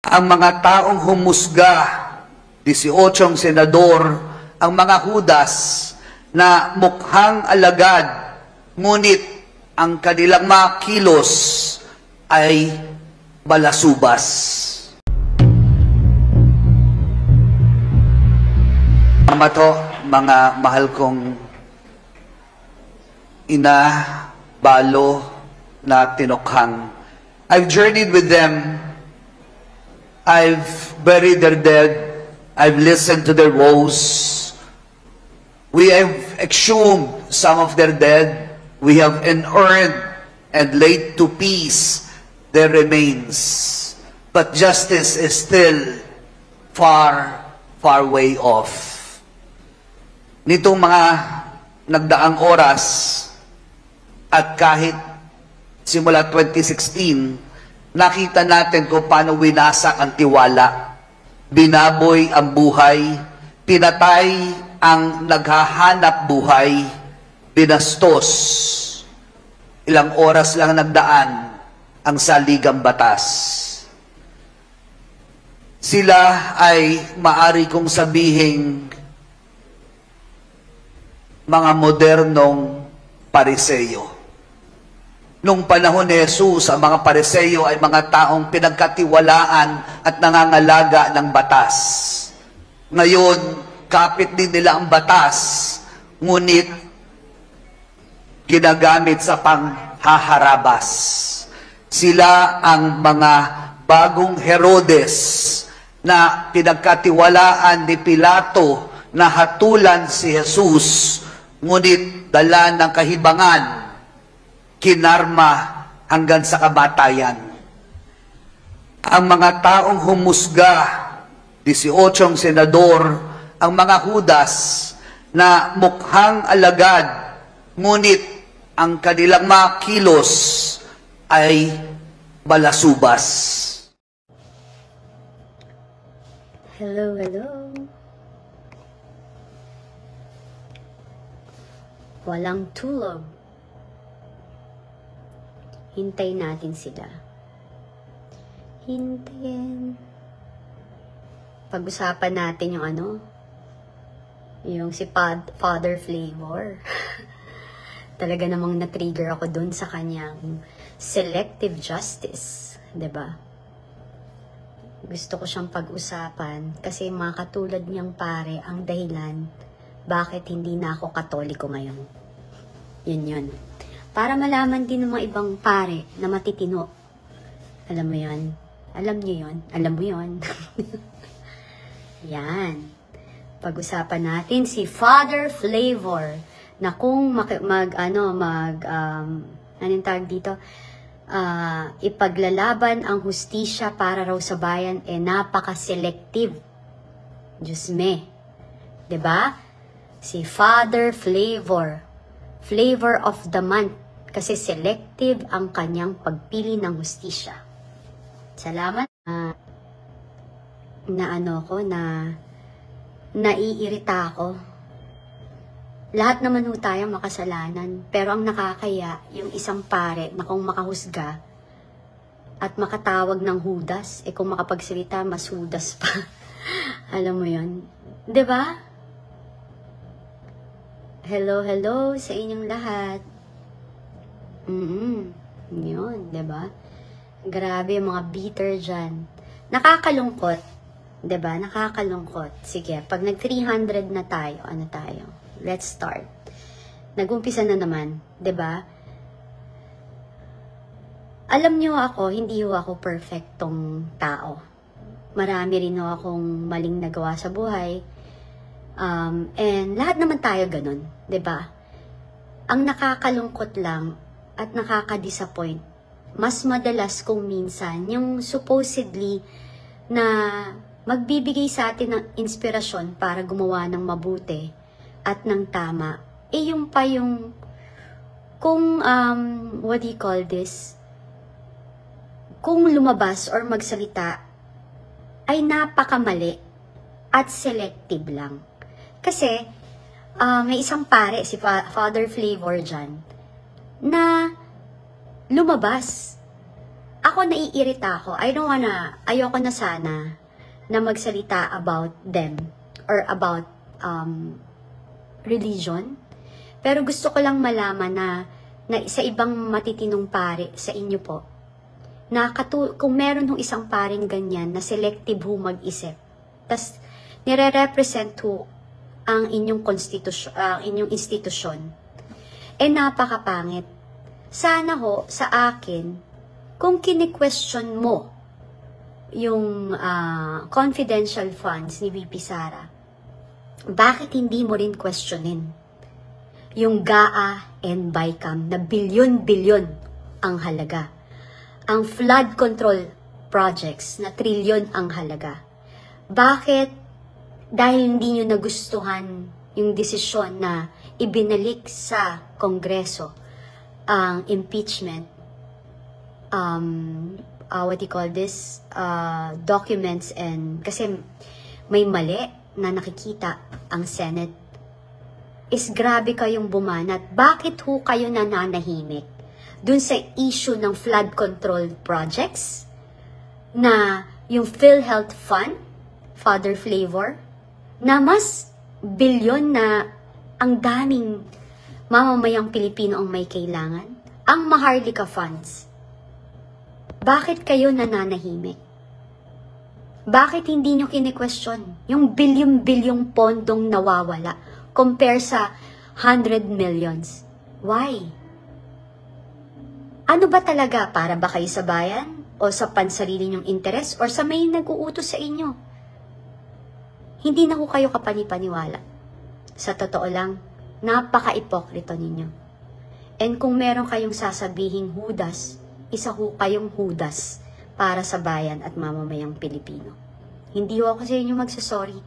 ang mga taong humusga, 18 senador, ang mga Hudas na mukhang alagad, ngunit ang kanilang mga kilos ay balasubas. Mga mahal kong ina, balo na tinukhang. I've journeyed with them. I've buried their dead. I've listened to their woes. We have exhumed some of their dead. We have inurned and laid to peace their remains. But justice is still far, far way off. Nitong mga nagdaang oras at kahit simula 2016, nakita natin kung paano winasak ang tiwala, binaboy ang buhay, pinatay ang naghahanap buhay, binastos. Ilang oras lang nagdaan ang saligang batas. Sila ay maari kong sabihing mga modernong pariseyo. Nung panahon ni Jesus, ang mga pariseyo ay mga taong pinagkatiwalaan at nangangalaga ng batas. Ngayon, kapit din nila ang batas, ngunit ginagamit sa panghaharabas. Sila ang mga bagong Herodes na pinagkatiwalaan ni Pilato na hatulan si Jesus, ngunit dala ng kahibangan, kinarma hanggang sa kamatayan. Ang mga taong humusga, 18 senador, ang mga Hudas na mukhang alagad, ngunit ang kanilang mga kilos ay balasubas. Hello. Walang tulog. Hintay natin sila. Hintayin. Pag-usapan natin yung si Father Flavor. Talaga namang na-trigger ako dun sa kanyang selective justice. 'Di ba? Gusto ko siyang pag-usapan kasi mga katulad niyang pare ang dahilan bakit hindi na ako Katoliko ngayon. Yun. Para malaman din ng mga ibang pare na matitino. Alam mo yun? Alam niyo yun? Alam mo yun? Yan. Pag-usapan natin si Father Flavor na kung anong tawag dito? Ipaglalaban ang hustisya para raw sa bayan napaka-selective. Diyos me. 'Di ba? Si Father Flavor. Flavor of the month. Kasi selective ang kanyang pagpili ng hustisya. Salamat naiirita ako. Lahat naman ho tayong makasalanan. Pero ang nakakaya, yung isang pare na kung makahusga at makatawag ng Hudas, kung makapagsalita, mas Hudas pa. Alam mo yun? 'Di ba? Hello sa inyong lahat. Yun, 'di ba? Grabe yung mga bitter dyan. Nakakalungkot. 'Di ba? Nakakalungkot. Sige, pag nag-300 na tayo, let's start. Nag-umpisa na naman, 'di ba? Alam niyo ako, hindi ho ako perfectong tao. Marami rin ho akong maling nagawa sa buhay. And lahat naman tayo ganun, 'di ba? Ang nakakalungkot lang at nakaka-disappoint, mas madalas kung minsan yung supposedly na magbibigay sa atin ng inspirasyon para gumawa ng mabuti at ng tama, yung pa yung kung what do you call this? Kung lumabas or magsalita ay napakamali at selective lang. Kasi, may isang pare, si Father Flavor dyan, na lumabas ako naiirita ako. Ayoko na sana na magsalita about them or about religion. Pero gusto ko lang malaman na sa ibang matitinong pare sa inyo po, na kung meron hong isang paring ganyan na selective ho mag-isip, tas nire-represent ho ang inyong konstitusyon, ang inyong institusyon, napakapangit. Sana ho, sa akin, kung kini-question mo yung confidential funds ni VP Sara, bakit hindi mo rin questionin yung GAA and BICAM na bilyon-bilyon ang halaga? Ang flood control projects na trilyon ang halaga. Bakit? Dahil hindi nyo nagustuhan yung desisyon na ibinalik sa Kongreso ang impeachment, what do you call this, documents, and kasi may mali na nakikita ang Senate, is grabe kayong bumanat. Bakit ho kayo nananahimik dun sa issue ng flood control projects na yung PhilHealth Fund, Father Flavor, na mas bilyon na ang daming mamamayang Pilipino ang may kailangan? Ang Maharlika Funds. Bakit kayo nananahimik? Bakit hindi nyo kine-question yung bilyong-bilyong pondong nawawala compare sa 100 millions? Why? Ano ba talaga? Para ba kayo sa bayan? O sa pansarili nyong interes? Or sa may nag-uutos sa inyo? Hindi na ho kayo kapanipaniwala. Sa totoo lang, napaka-ipokrito ninyo. And kung meron kayong sasabihing Judas, isa ho kayong Judas para sa bayan at mamamayang Pilipino. Hindi ho ako sa inyo magsasorry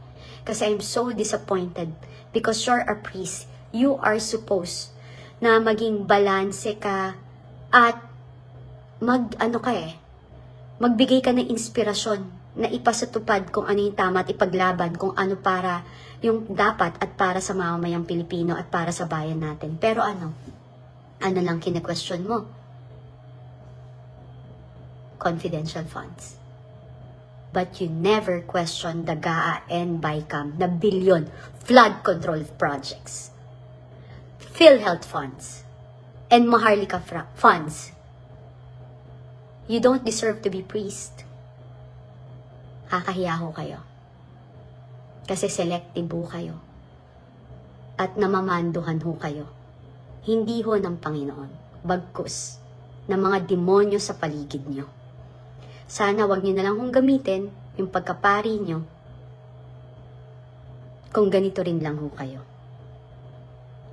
kasi I'm so disappointed because you're a priest. You are supposed na maging balanse ka at magbigay ka ng inspirasyon na ipasatupad kung ano yung tama at ipaglaban kung ano para yung dapat at para sa mamamayang Pilipino at para sa bayan natin. Pero ano lang kine-question mo? Confidential funds. But you never question the GAA and BICAM na billion flood control projects. PhilHealth funds and Maharlika funds. You don't deserve to be priest. Kakahiya ho kayo. Kasi selective ho kayo. At namamanduhan ho kayo. Hindi ho ng Panginoon. Bagkus ng mga demonyo sa paligid nyo. Sana wag nyo na lang hong gamitin yung pagkapari nyo kung ganito rin lang ho kayo.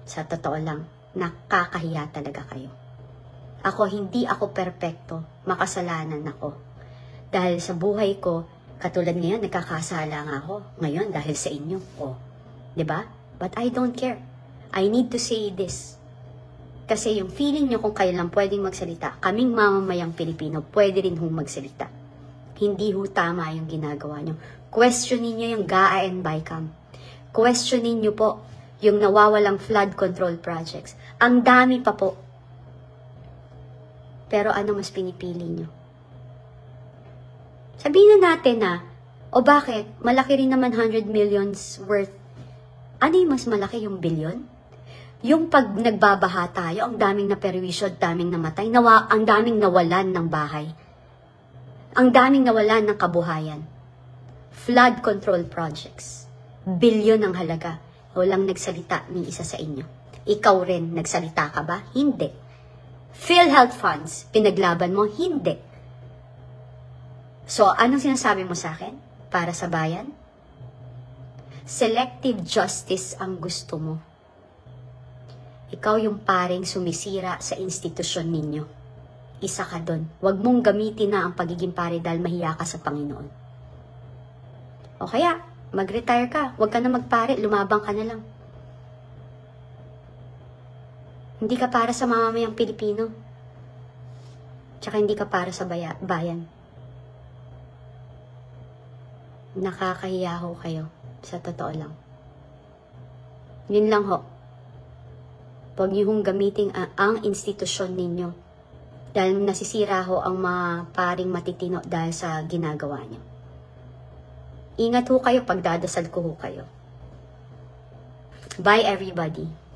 Sa totoo lang, nakakahiya talaga kayo. Hindi ako perpekto, makasalanan ako. Dahil sa buhay ko, katulad ngayon, nagkakasala nga ako. Ngayon, dahil sa inyo. Diba? But I don't care. I need to say this. Kasi yung feeling nyo kung kayo lang pwedeng magsalita, kaming mamamayang Pilipino, pwede rin hong magsalita. Hindi ho tama yung ginagawa nyo. Questionin nyo yung GAA and BICAM. Questionin nyo po yung nawawalang flood control projects. Ang dami pa po. Pero ano mas pinipili nyo? Sabihin na natin na, bakit? Malaki rin naman 100 millions worth. Ano yung mas malaki, yung billion? Yung pag nagbabaha tayo, ang daming naperwisyo, daming namatay, ang daming nawalan ng bahay. Ang daming nawalan ng kabuhayan. Flood control projects. Bilyon ang halaga. Walang nagsalita ni isa sa inyo. Ikaw rin, nagsalita ka ba? Hindi. PhilHealth funds, pinaglaban mo? Hindi. So, anong sinasabi mo sa akin? Para sa bayan? Selective justice ang gusto mo. Ikaw yung paring sumisira sa institusyon ninyo. Isa ka doon. Huwag mong gamitin na ang pagiging pare dahil mahiya ka sa Panginoon. O kaya, mag-retire ka. Huwag ka na magpare. Lumabang ka na lang. Hindi ka para sa mamamayang Pilipino. Tsaka hindi ka para sa bayan. Nakakahiya ho kayo. Sa totoo lang. Yun lang ho. Huwag niyo hong gamitin ang institusyon ninyo Dahil nasisira ho ang mga paring matitino dahil sa ginagawa nyo. Ingat ho kayo, pagdadasal ko ho kayo. Bye everybody.